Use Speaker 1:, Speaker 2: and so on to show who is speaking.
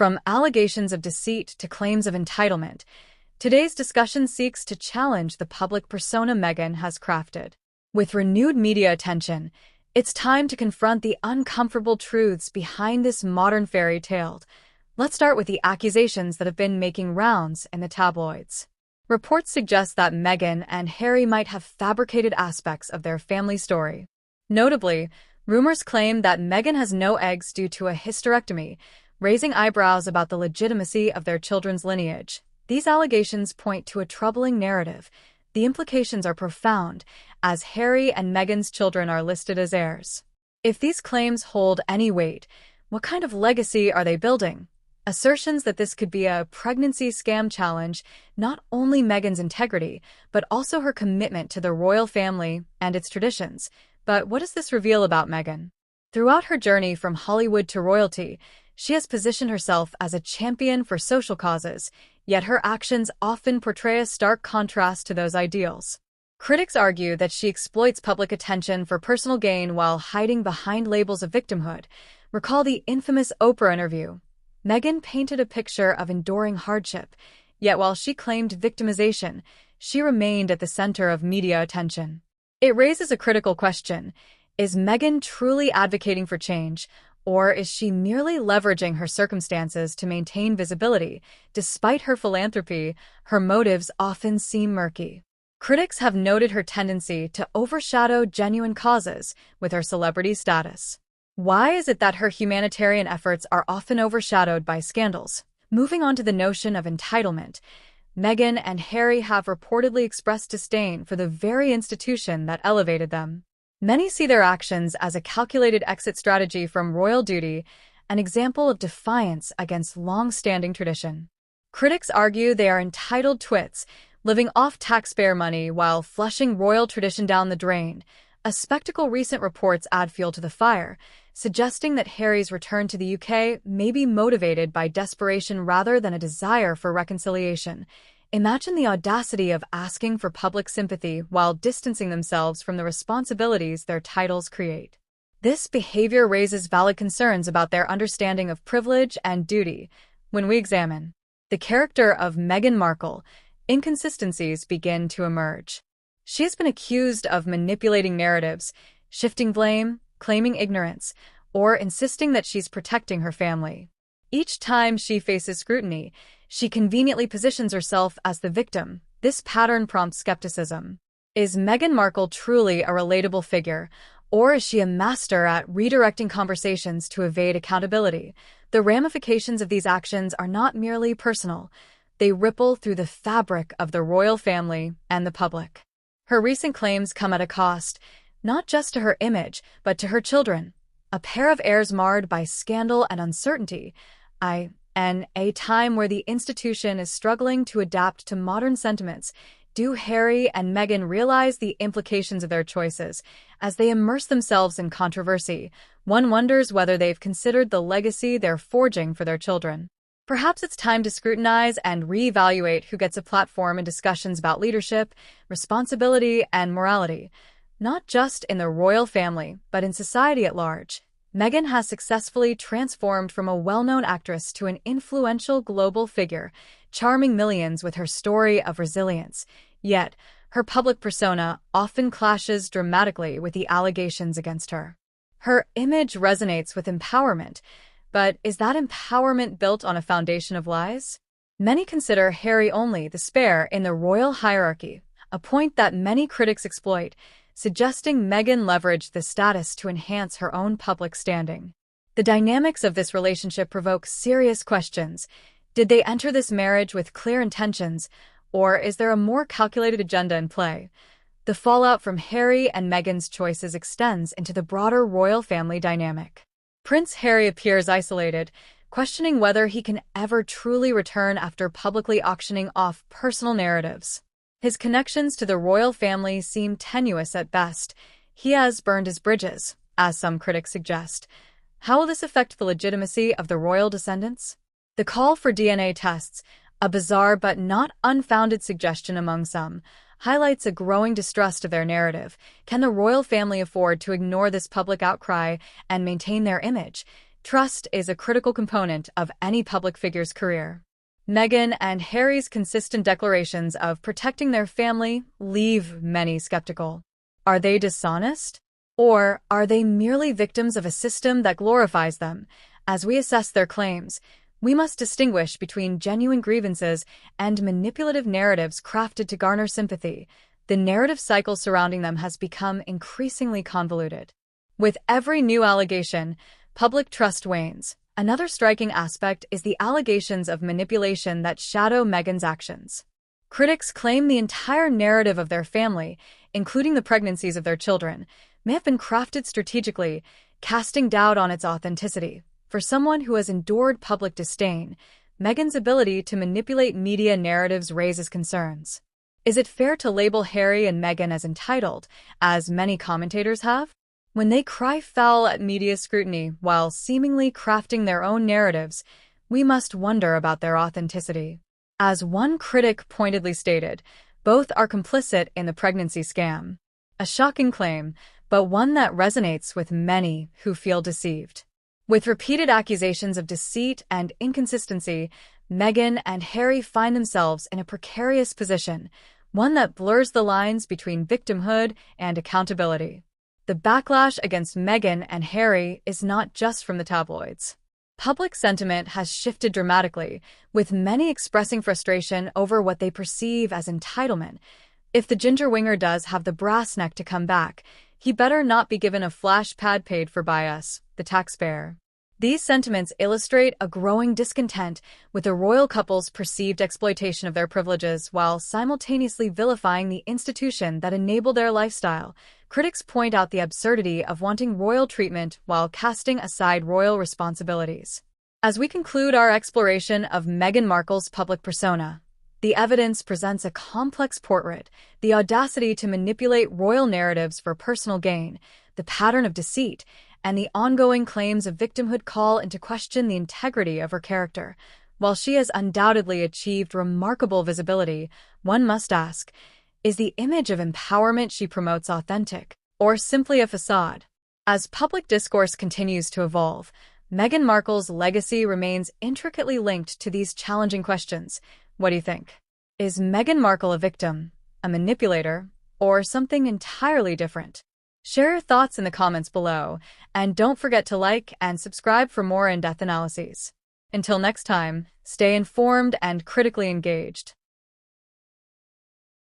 Speaker 1: From allegations of deceit to claims of entitlement, today's discussion seeks to challenge the public persona Meghan has crafted. With renewed media attention, it's time to confront the uncomfortable truths behind this modern fairy tale. Let's start with the accusations that have been making rounds in the tabloids. Reports suggest that Meghan and Harry might have fabricated aspects of their family story. Notably, rumors claim that Meghan has no eggs due to a hysterectomy, raising eyebrows about the legitimacy of their children's lineage. These allegations point to a troubling narrative. The implications are profound, as Harry and Meghan's children are listed as heirs. If these claims hold any weight, what kind of legacy are they building? Assertions that this could be a pregnancy scam challenge not only Meghan's integrity, but also her commitment to the royal family and its traditions. But what does this reveal about Meghan? Throughout her journey from Hollywood to royalty, she has positioned herself as a champion for social causes, yet her actions often portray a stark contrast to those ideals. Critics argue that she exploits public attention for personal gain while hiding behind labels of victimhood. Recall the infamous Oprah interview. Meghan painted a picture of enduring hardship, yet while she claimed victimization, she remained at the center of media attention. It raises a critical question. Is Meghan truly advocating for change, or is she merely leveraging her circumstances to maintain visibility? Despite her philanthropy, her motives often seem murky. Critics have noted her tendency to overshadow genuine causes with her celebrity status. Why is it that her humanitarian efforts are often overshadowed by scandals? Moving on to the notion of entitlement, Meghan and Harry have reportedly expressed disdain for the very institution that elevated them. Many see their actions as a calculated exit strategy from royal duty, an example of defiance against long-standing tradition. Critics argue they are entitled twits, living off taxpayer money while flushing royal tradition down the drain. A spectacle recent reports add fuel to the fire, suggesting that Harry's return to the UK may be motivated by desperation rather than a desire for reconciliation. Imagine the audacity of asking for public sympathy while distancing themselves from the responsibilities their titles create. This behavior raises valid concerns about their understanding of privilege and duty. When we examine the character of Meghan Markle, inconsistencies begin to emerge. She has been accused of manipulating narratives, shifting blame, claiming ignorance, or insisting that she's protecting her family. Each time she faces scrutiny, she conveniently positions herself as the victim. This pattern prompts skepticism. Is Meghan Markle truly a relatable figure, or is she a master at redirecting conversations to evade accountability? The ramifications of these actions are not merely personal. They ripple through the fabric of the royal family and the public. Her recent claims come at a cost, not just to her image, but to her children. A pair of heirs marred by scandal and uncertainty. In a time where the institution is struggling to adapt to modern sentiments, do Harry and Meghan realize the implications of their choices? As they immerse themselves in controversy, one wonders whether they've considered the legacy they're forging for their children. Perhaps it's time to scrutinize and reevaluate who gets a platform in discussions about leadership, responsibility, and morality, not just in the royal family, but in society at large. Meghan has successfully transformed from a well-known actress to an influential global figure, charming millions with her story of resilience. Yet, her public persona often clashes dramatically with the allegations against her. Her image resonates with empowerment, but is that empowerment built on a foundation of lies? Many consider Harry only the spare in the royal hierarchy, a point that many critics exploit, suggesting Meghan leveraged the status to enhance her own public standing. The dynamics of this relationship provoke serious questions. Did they enter this marriage with clear intentions, or is there a more calculated agenda in play? The fallout from Harry and Meghan's choices extends into the broader royal family dynamic. Prince Harry appears isolated, questioning whether he can ever truly return after publicly auctioning off personal narratives. His connections to the royal family seem tenuous at best. He has burned his bridges, as some critics suggest. How will this affect the legitimacy of the royal descendants? The call for DNA tests, a bizarre but not unfounded suggestion among some, highlights a growing distrust of their narrative. Can the royal family afford to ignore this public outcry and maintain their image? Trust is a critical component of any public figure's career. Meghan and Harry's consistent declarations of protecting their family leave many skeptical. Are they dishonest? Or are they merely victims of a system that glorifies them? As we assess their claims, we must distinguish between genuine grievances and manipulative narratives crafted to garner sympathy. The narrative cycle surrounding them has become increasingly convoluted. With every new allegation, public trust wanes. Another striking aspect is the allegations of manipulation that shadow Meghan's actions. Critics claim the entire narrative of their family, including the pregnancies of their children, may have been crafted strategically, casting doubt on its authenticity. For someone who has endured public disdain, Meghan's ability to manipulate media narratives raises concerns. Is it fair to label Harry and Meghan as entitled, as many commentators have? When they cry foul at media scrutiny while seemingly crafting their own narratives, we must wonder about their authenticity. As one critic pointedly stated, both are complicit in the pregnancy scam. A shocking claim, but one that resonates with many who feel deceived. With repeated accusations of deceit and inconsistency, Meghan and Harry find themselves in a precarious position, one that blurs the lines between victimhood and accountability. The backlash against Meghan and Harry is not just from the tabloids. Public sentiment has shifted dramatically, with many expressing frustration over what they perceive as entitlement. If the ginger winger does have the brass neck to come back, he better not be given a flash pad paid for by us, the taxpayer. These sentiments illustrate a growing discontent with the royal couple's perceived exploitation of their privileges while simultaneously vilifying the institution that enabled their lifestyle. Critics point out the absurdity of wanting royal treatment while casting aside royal responsibilities. As we conclude our exploration of Meghan Markle's public persona, the evidence presents a complex portrait: the audacity to manipulate royal narratives for personal gain, the pattern of deceit, and the ongoing claims of victimhood call into question the integrity of her character. While she has undoubtedly achieved remarkable visibility, one must ask, is the image of empowerment she promotes authentic, or simply a facade? As public discourse continues to evolve, Meghan Markle's legacy remains intricately linked to these challenging questions. What do you think? Is Meghan Markle a victim, a manipulator, or something entirely different? Share your thoughts in the comments below, and don't forget to like and subscribe for more in-depth analyses. Until next time, stay informed and critically engaged.